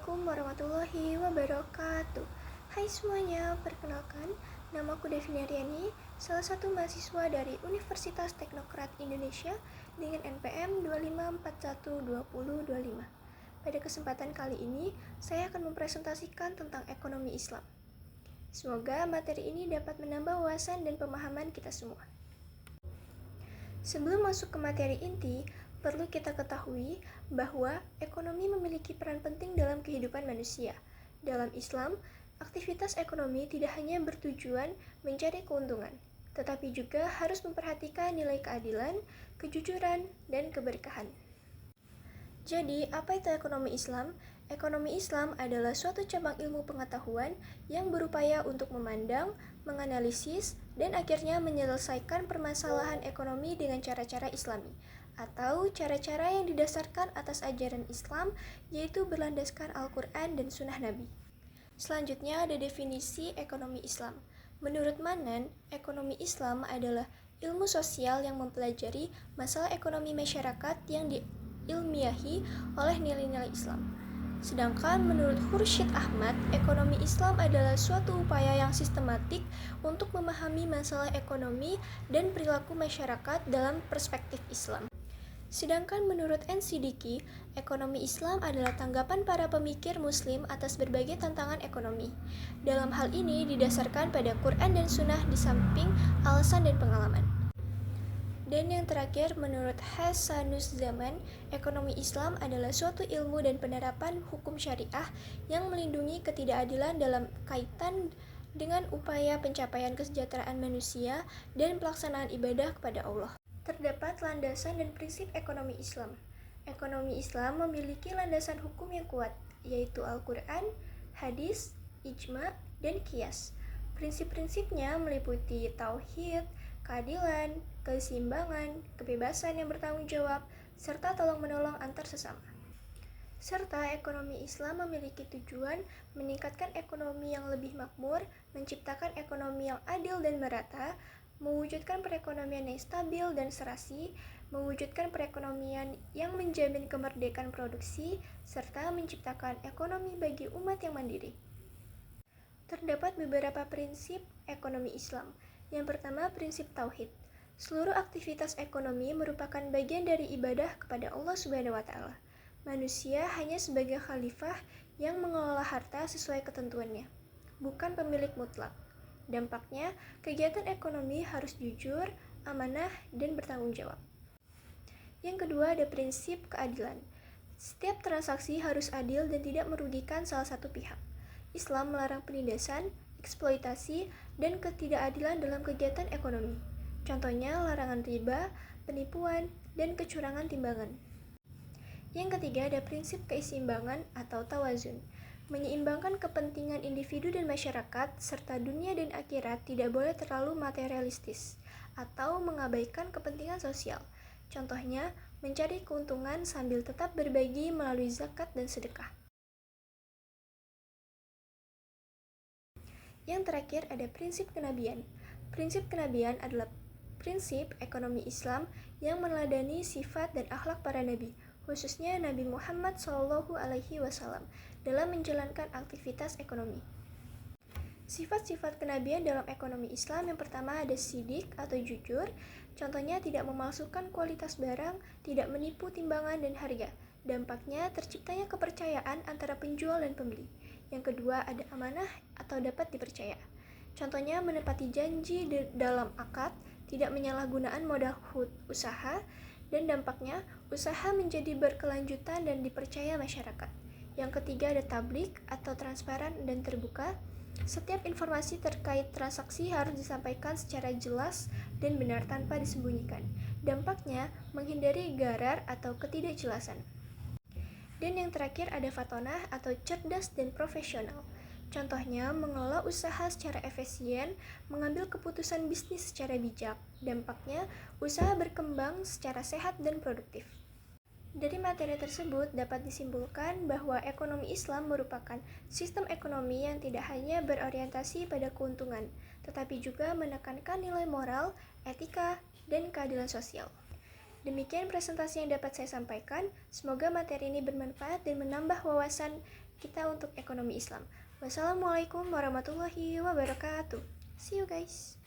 Assalamualaikum warahmatullahi wabarakatuh. Hai semuanya, perkenalkan, namaku Devina Riani, salah satu mahasiswa dari Universitas Teknokrat Indonesia dengan NPM 25412025. Pada kesempatan kali ini, saya akan mempresentasikan tentang ekonomi Islam. Semoga materi ini dapat menambah wawasan dan pemahaman kita semua. Sebelum masuk ke materi inti, perlu kita ketahui bahwa ekonomi memiliki peran penting dalam kehidupan manusia. Dalam Islam, aktivitas ekonomi tidak hanya bertujuan mencari keuntungan, tetapi juga harus memperhatikan nilai keadilan, kejujuran, dan keberkahan. Jadi, apa itu ekonomi Islam? Ekonomi Islam adalah suatu cabang ilmu pengetahuan yang berupaya untuk memandang, menganalisis, dan akhirnya menyelesaikan permasalahan ekonomi dengan cara-cara Islami, atau cara-cara yang didasarkan atas ajaran Islam, yaitu berlandaskan Al-Quran dan Sunnah Nabi. Selanjutnya ada definisi ekonomi Islam. Menurut Manan, ekonomi Islam adalah ilmu sosial yang mempelajari masalah ekonomi masyarakat yang diilmiahi oleh nilai-nilai Islam. Sedangkan menurut Khursyid Ahmad, ekonomi Islam adalah suatu upaya yang sistematik untuk memahami masalah ekonomi dan perilaku masyarakat dalam perspektif Islam. Sedangkan menurut NCDQ, ekonomi Islam adalah tanggapan para pemikir Muslim atas berbagai tantangan ekonomi. Dalam hal ini didasarkan pada Quran dan Sunnah di samping alasan dan pengalaman. Dan yang terakhir, menurut Hasanuzzaman, ekonomi Islam adalah suatu ilmu dan penerapan hukum syariah yang melindungi ketidakadilan dalam kaitan dengan upaya pencapaian kesejahteraan manusia dan pelaksanaan ibadah kepada Allah. Terdapat landasan dan prinsip ekonomi Islam. Ekonomi Islam memiliki landasan hukum yang kuat, yaitu Al-Quran, hadis, ijma, dan qiyas. Prinsip-prinsipnya meliputi tauhid, keadilan, keseimbangan, kebebasan yang bertanggung jawab, serta tolong-menolong antar sesama. Serta ekonomi Islam memiliki tujuan meningkatkan ekonomi yang lebih makmur, menciptakan ekonomi yang adil dan merata, mewujudkan perekonomian yang stabil dan serasi, mewujudkan perekonomian yang menjamin kemerdekaan produksi, serta menciptakan ekonomi bagi umat yang mandiri. Terdapat beberapa prinsip ekonomi Islam. Yang pertama, prinsip tauhid. Seluruh aktivitas ekonomi merupakan bagian dari ibadah kepada Allah Subhanahu wa Ta'ala. Manusia hanya sebagai khalifah yang mengelola harta sesuai ketentuannya, bukan pemilik mutlak. Dampaknya, kegiatan ekonomi harus jujur, amanah, dan bertanggung jawab. Yang kedua, ada prinsip keadilan. Setiap transaksi harus adil dan tidak merugikan salah satu pihak. Islam melarang penindasan, eksploitasi, dan ketidakadilan dalam kegiatan ekonomi. Contohnya larangan riba, penipuan, dan kecurangan timbangan. Yang ketiga ada prinsip keseimbangan atau tawazun. Menyeimbangkan kepentingan individu dan masyarakat serta dunia dan akhirat tidak boleh terlalu materialistis atau mengabaikan kepentingan sosial. Contohnya, mencari keuntungan sambil tetap berbagi melalui zakat dan sedekah. Yang terakhir ada prinsip kenabian. Prinsip kenabian adalah prinsip ekonomi Islam yang meneladani sifat dan akhlak para nabi, khususnya Nabi Muhammad SAW dalam menjalankan aktivitas ekonomi. Sifat-sifat kenabian dalam ekonomi Islam yang pertama ada sidik atau jujur, contohnya tidak memalsukan kualitas barang, tidak menipu timbangan dan harga. Dampaknya terciptanya kepercayaan antara penjual dan pembeli. Yang kedua ada amanah atau dapat dipercaya. Contohnya menepati janji dalam akad, tidak menyalahgunaan modal usaha, dan dampaknya usaha menjadi berkelanjutan dan dipercaya masyarakat. Yang ketiga ada tablik atau transparan dan terbuka. Setiap informasi terkait transaksi harus disampaikan secara jelas dan benar tanpa disembunyikan. Dampaknya menghindari garar atau ketidakjelasan. Dan yang terakhir ada fatonah atau cerdas dan profesional. Contohnya mengelola usaha secara efisien, mengambil keputusan bisnis secara bijak. Dampaknya usaha berkembang secara sehat dan produktif. Dari materi tersebut dapat disimpulkan bahwa ekonomi Islam merupakan sistem ekonomi yang tidak hanya berorientasi pada keuntungan, tetapi juga menekankan nilai moral, etika, dan keadilan sosial. Demikian presentasi yang dapat saya sampaikan. Semoga materi ini bermanfaat dan menambah wawasan kita untuk ekonomi Islam. Wassalamualaikum warahmatullahi wabarakatuh. See you guys.